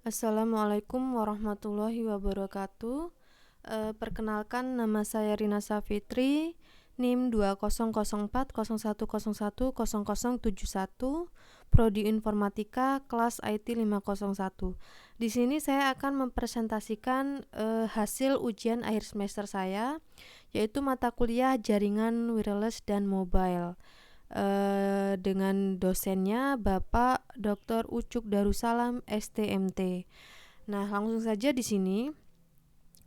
Assalamualaikum warahmatullahi wabarakatuh. Perkenalkan, nama saya Rina Safitri, NIM 200401010071, Prodi Informatika, kelas IT 501. Di sini saya akan mempresentasikan hasil ujian akhir semester saya, yaitu mata kuliah Jaringan Wireless dan Mobile. Dengan dosennya Bapak Dr. Ucuk Darussalam STMT. Nah, langsung saja di sini.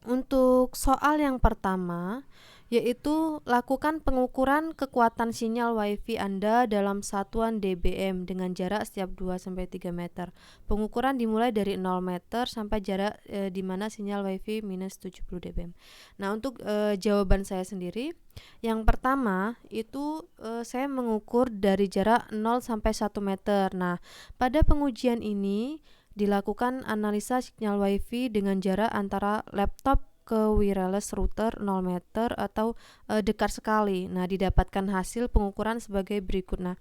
Untuk soal yang pertama, yaitu lakukan pengukuran kekuatan sinyal WiFi Anda dalam satuan dBm dengan jarak setiap 2-3 meter. Pengukuran dimulai dari 0 meter sampai jarak di mana sinyal WiFi minus 70 dBm. Nah, untuk jawaban saya sendiri, yang pertama itu saya mengukur dari jarak 0 sampai 1 meter. Nah, pada pengujian ini dilakukan analisa sinyal WiFi dengan jarak antara laptop ke wireless router 0 meter atau dekat sekali. Nah, didapatkan hasil pengukuran sebagai berikut. Nah,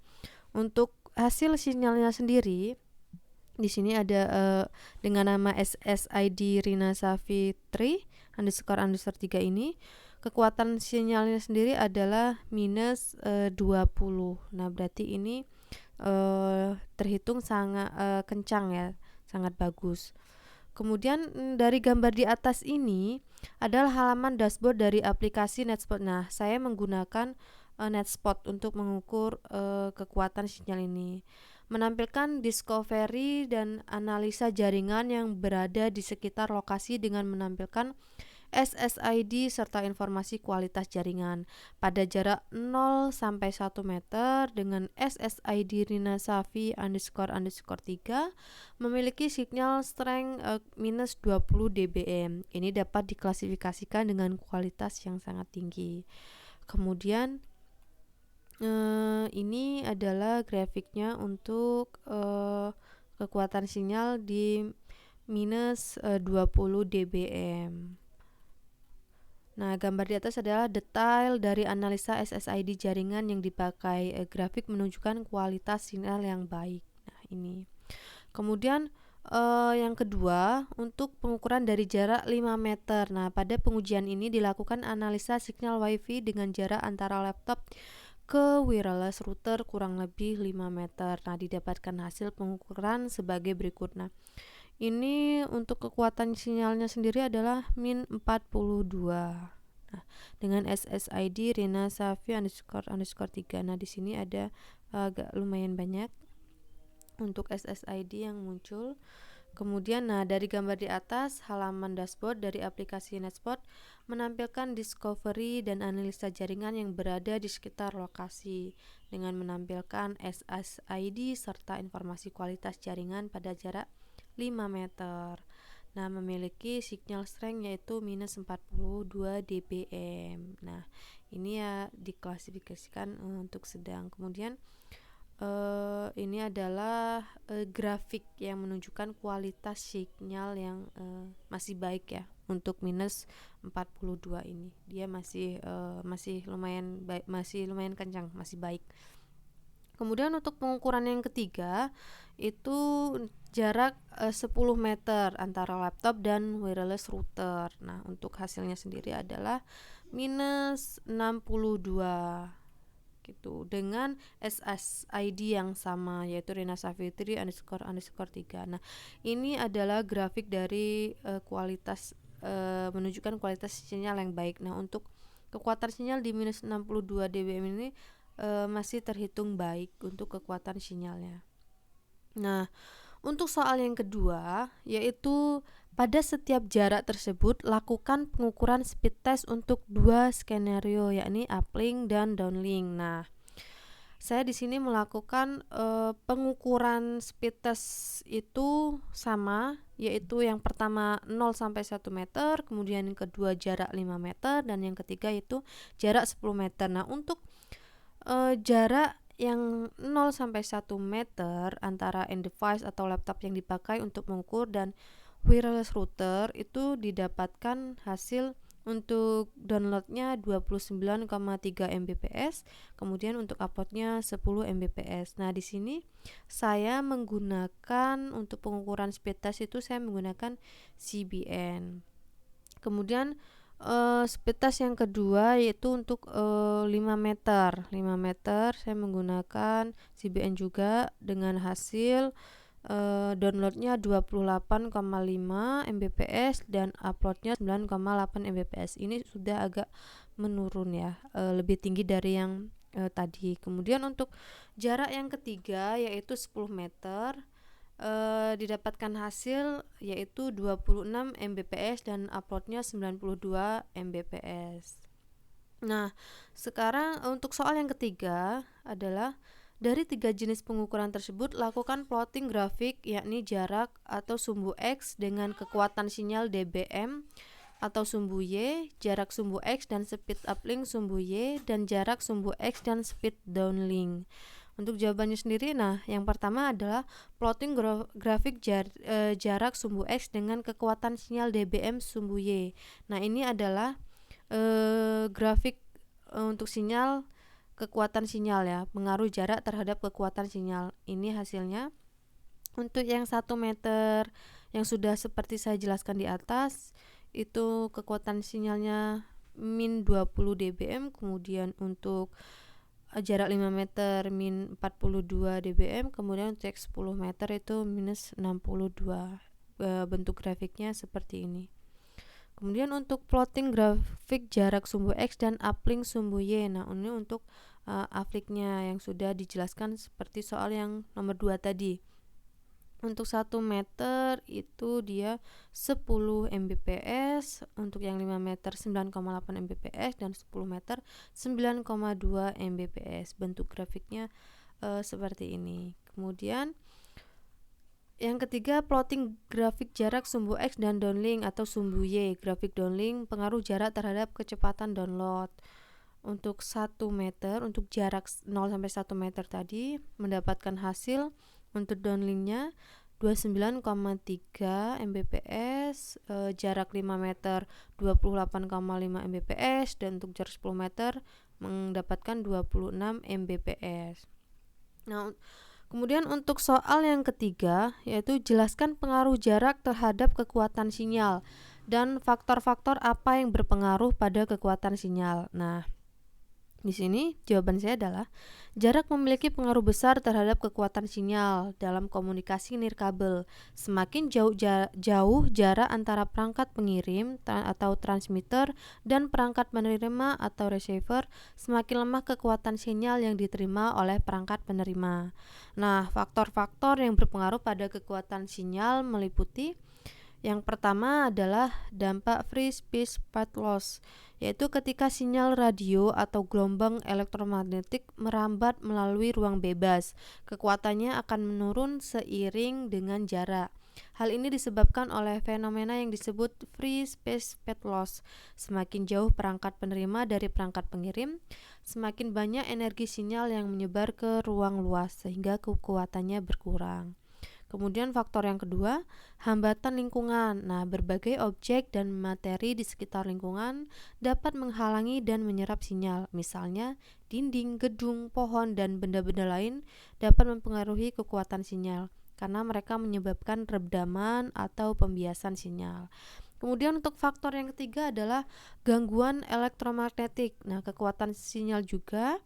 untuk hasil sinyalnya sendiri di sini ada dengan nama SSID Rina Safitri __3 ini. Kekuatan sinyalnya sendiri adalah minus 20. Nah, berarti ini terhitung sangat kencang ya, sangat bagus. Kemudian dari gambar di atas ini adalah halaman dashboard dari aplikasi Netspot. Nah, saya menggunakan Netspot untuk mengukur kekuatan sinyal ini. Menampilkan discovery dan analisa jaringan yang berada di sekitar lokasi dengan menampilkan SSID serta informasi kualitas jaringan pada jarak 0 sampai 1 meter dengan SSID Rina Safi __3 memiliki signal strength minus 20 dBm. Ini dapat diklasifikasikan dengan kualitas yang sangat tinggi. Kemudian ini adalah grafiknya untuk kekuatan sinyal di minus 20 dBm. Nah, gambar di atas adalah detail dari analisa SSID jaringan yang dipakai. Grafik menunjukkan kualitas sinyal yang baik. Nah, ini. Kemudian yang kedua, untuk pengukuran dari jarak 5 meter. Nah, pada pengujian ini dilakukan analisa sinyal WiFi dengan jarak antara laptop ke wireless router kurang lebih 5 meter. Nah, didapatkan hasil pengukuran sebagai berikut. Nah, ini untuk kekuatan sinyalnya sendiri adalah min 42. Nah, dengan SSID Rina Safi __3. Nah, di sini ada agak lumayan banyak untuk SSID yang muncul. Kemudian, nah, dari gambar di atas, halaman dashboard dari aplikasi Netspot menampilkan discovery dan analisa jaringan yang berada di sekitar lokasi dengan menampilkan SSID serta informasi kualitas jaringan pada jarak 5 meter. Nah, memiliki signal strength yaitu minus 42 dBm. Nah, ini ya diklasifikasikan untuk sedang. Kemudian ini adalah grafik yang menunjukkan kualitas sinyal yang masih baik ya. Untuk minus 42 ini dia masih lumayan baik, masih lumayan kencang, masih baik. Kemudian untuk pengukuran yang ketiga itu jarak 10 meter antara laptop dan wireless router. Nah, untuk hasilnya sendiri adalah minus 62 gitu dengan SSID yang sama yaitu Rina Safitri __3. Nah, ini adalah grafik dari kualitas menunjukkan kualitas sinyal yang baik. Nah, untuk kekuatan sinyal di minus 62 dBm ini masih terhitung baik untuk kekuatan sinyalnya. Nah, untuk soal yang kedua, yaitu pada setiap jarak tersebut lakukan pengukuran speed test untuk 2 skenario, yakni uplink dan downlink. Nah, saya di sini melakukan pengukuran speed test itu sama, yaitu yang pertama 0 sampai 1 meter, kemudian yang kedua jarak 5 meter dan yang ketiga itu jarak 10 meter. Nah, untuk jarak yang 0 sampai 1 meter antara end device atau laptop yang dipakai untuk mengukur dan wireless router itu didapatkan hasil Untuk downloadnya 29,3 Mbps, kemudian untuk uploadnya 10 Mbps. Nah, di sini saya menggunakan untuk pengukuran speed test itu saya menggunakan CBN. Kemudian speed test yang kedua yaitu untuk 5 meter. 5 meter saya menggunakan CBN juga dengan hasil downloadnya 28,5 Mbps dan uploadnya 9,8 Mbps. Ini sudah agak menurun ya, lebih tinggi dari yang tadi. Kemudian untuk jarak yang ketiga yaitu 10 meter, didapatkan hasil yaitu 26 Mbps dan uploadnya 92 Mbps. Nah, sekarang untuk soal yang ketiga adalah dari 3 jenis pengukuran tersebut, lakukan plotting grafik yakni jarak atau sumbu X dengan kekuatan sinyal dBm atau sumbu Y, jarak sumbu X dan speed uplink sumbu Y, dan jarak sumbu X dan speed downlink. Untuk jawabannya sendiri, nah yang pertama adalah plotting grafik jarak sumbu X dengan kekuatan sinyal dBm sumbu Y. Nah, ini adalah grafik untuk sinyal, kekuatan sinyal ya, pengaruh jarak terhadap kekuatan sinyal. Ini hasilnya. Untuk yang 1 meter yang sudah seperti saya jelaskan di atas, itu kekuatan sinyalnya min 20 dBm. Kemudian untuk jarak 5 meter min 42 dBm. Kemudian untuk 10 meter itu minus 62. Bentuk grafiknya seperti ini. Kemudian untuk plotting grafik jarak sumbu X dan uplink sumbu Y. Nah, ini untuk uplinknya yang sudah dijelaskan seperti soal yang nomor 2 tadi. Untuk 1 meter itu dia 10 Mbps, untuk yang 5 meter 9,8 Mbps dan 10 meter 9,2 Mbps. Bentuk grafiknya seperti ini. Kemudian yang ketiga, plotting grafik jarak sumbu X dan downlink atau sumbu Y. Grafik downlink pengaruh jarak terhadap kecepatan download. Untuk 1 meter, untuk jarak 0 sampai 1 meter tadi mendapatkan hasil untuk downlinknya 29,3 Mbps, jarak 5 meter 28,5 Mbps, dan untuk jarak 10 meter mendapatkan 26 Mbps. Nah, kemudian untuk soal yang ketiga yaitu jelaskan pengaruh jarak terhadap kekuatan sinyal dan faktor-faktor apa yang berpengaruh pada kekuatan sinyal. Nah, di sini jawaban saya adalah jarak memiliki pengaruh besar terhadap kekuatan sinyal dalam komunikasi nirkabel. Semakin jauh jarak antara perangkat pengirim atau transmitter dan perangkat penerima atau receiver, semakin lemah kekuatan sinyal yang diterima oleh perangkat penerima. Nah, faktor-faktor yang berpengaruh pada kekuatan sinyal meliputi yang pertama adalah dampak free space path loss, yaitu ketika sinyal radio atau gelombang elektromagnetik merambat melalui ruang bebas, kekuatannya akan menurun seiring dengan jarak. Hal ini disebabkan oleh fenomena yang disebut free space path loss. Semakin jauh perangkat penerima dari perangkat pengirim, semakin banyak energi sinyal yang menyebar ke ruang luas sehingga kekuatannya berkurang. Kemudian faktor yang kedua, hambatan lingkungan. Nah, berbagai objek dan materi di sekitar lingkungan dapat menghalangi dan menyerap sinyal. Misalnya, dinding, gedung, pohon, dan benda-benda lain dapat mempengaruhi kekuatan sinyal karena mereka menyebabkan redaman atau pembiasan sinyal. Kemudian untuk faktor yang ketiga adalah gangguan elektromagnetik. Nah, kekuatan sinyal juga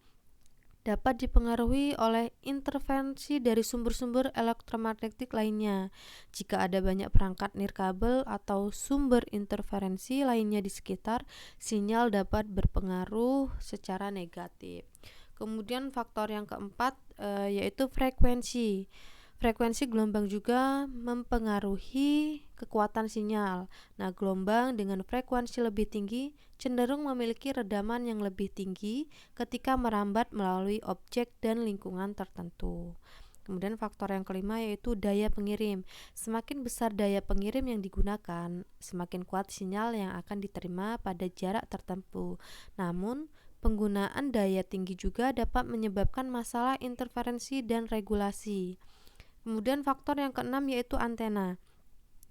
dapat dipengaruhi oleh intervensi dari sumber-sumber elektromagnetik lainnya. Jika ada banyak perangkat nirkabel atau sumber interferensi lainnya di sekitar, sinyal dapat berpengaruh secara negatif. Kemudian faktor yang keempat yaitu frekuensi. Frekuensi gelombang juga mempengaruhi kekuatan sinyal. Nah, gelombang dengan frekuensi lebih tinggi cenderung memiliki redaman yang lebih tinggi ketika merambat melalui objek dan lingkungan tertentu. Kemudian faktor yang kelima yaitu daya pengirim. Semakin besar daya pengirim yang digunakan, semakin kuat sinyal yang akan diterima pada jarak tertentu. Namun, penggunaan daya tinggi juga dapat menyebabkan masalah interferensi dan regulasi. Kemudian faktor yang keenam yaitu antena.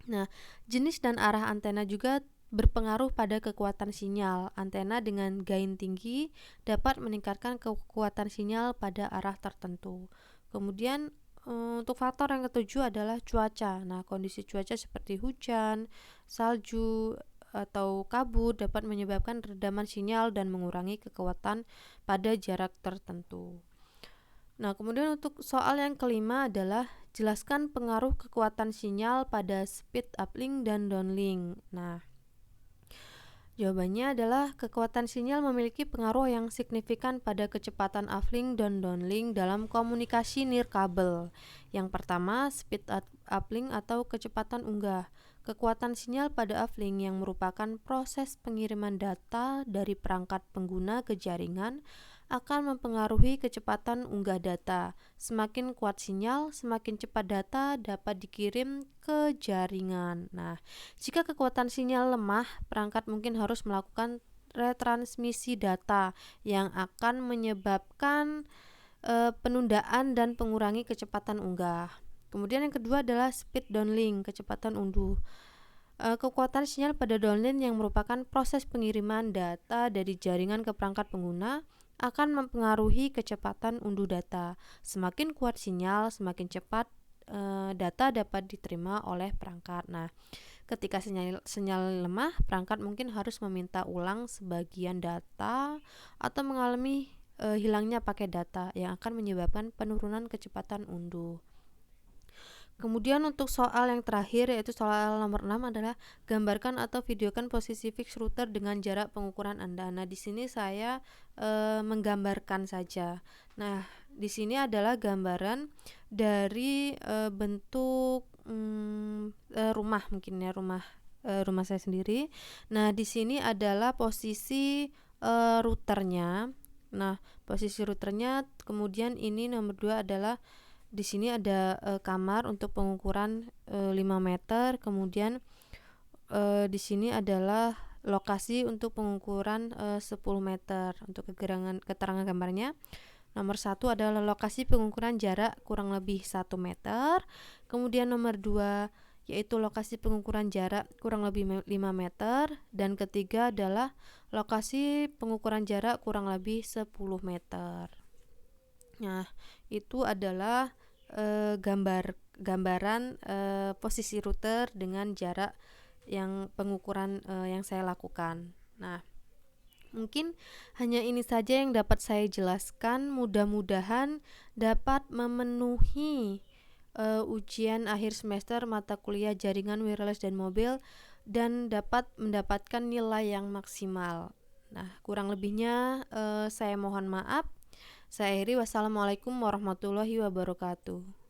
Nah, jenis dan arah antena juga berpengaruh pada kekuatan sinyal. Antena dengan gain tinggi dapat meningkatkan kekuatan sinyal pada arah tertentu. Kemudian untuk faktor yang ketujuh adalah cuaca. Nah, kondisi cuaca seperti hujan, salju, atau kabut dapat menyebabkan redaman sinyal dan mengurangi kekuatan pada jarak tertentu. Nah, kemudian untuk soal yang kelima adalah jelaskan pengaruh kekuatan sinyal pada speed uplink dan downlink. Nah, jawabannya adalah kekuatan sinyal memiliki pengaruh yang signifikan pada kecepatan uplink dan downlink dalam komunikasi nirkabel. Yang pertama, speed uplink atau kecepatan unggah. Kekuatan sinyal pada uplink yang merupakan proses pengiriman data dari perangkat pengguna ke jaringan akan mempengaruhi kecepatan unggah data. Semakin kuat sinyal, semakin cepat data dapat dikirim ke jaringan. Nah, jika kekuatan sinyal lemah, perangkat mungkin harus melakukan retransmisi data yang akan menyebabkan penundaan dan mengurangi kecepatan unggah. Kemudian yang kedua adalah speed downlink, kecepatan unduh. Kekuatan sinyal pada downlink yang merupakan proses pengiriman data dari jaringan ke perangkat pengguna akan mempengaruhi kecepatan unduh data. Semakin kuat sinyal, semakin cepat data dapat diterima oleh perangkat. Nah, ketika sinyal lemah, perangkat mungkin harus meminta ulang sebagian data atau mengalami hilangnya paket data yang akan menyebabkan penurunan kecepatan unduh. Kemudian untuk soal yang terakhir, yaitu soal nomor 6 adalah gambarkan atau videokan posisi fix router dengan jarak pengukuran Anda. Nah, di sini saya menggambarkan saja. Nah, di sini adalah gambaran dari bentuk rumah, mungkin ya, rumah saya sendiri. Nah, di sini adalah posisi routernya. Nah, posisi routernya, kemudian ini nomor 2 adalah di sini ada kamar untuk pengukuran 5 meter. Kemudian di sini adalah lokasi untuk pengukuran 10 meter. Untuk keterangan gambarnya, nomor 1 adalah lokasi pengukuran jarak kurang lebih 1 meter. Kemudian nomor 2 yaitu lokasi pengukuran jarak kurang lebih 5 meter. Dan ketiga adalah lokasi pengukuran jarak kurang lebih 10 meter. Nah, itu adalah gambaran posisi router dengan jarak yang pengukuran yang saya lakukan. Nah, mungkin hanya ini saja yang dapat saya jelaskan. Mudah-mudahan dapat memenuhi ujian akhir semester mata kuliah jaringan wireless dan mobil dan dapat mendapatkan nilai yang maksimal. Nah, kurang lebihnya saya mohon maaf. Saya akhiri, wassalamualaikum warahmatullahi wabarakatuh.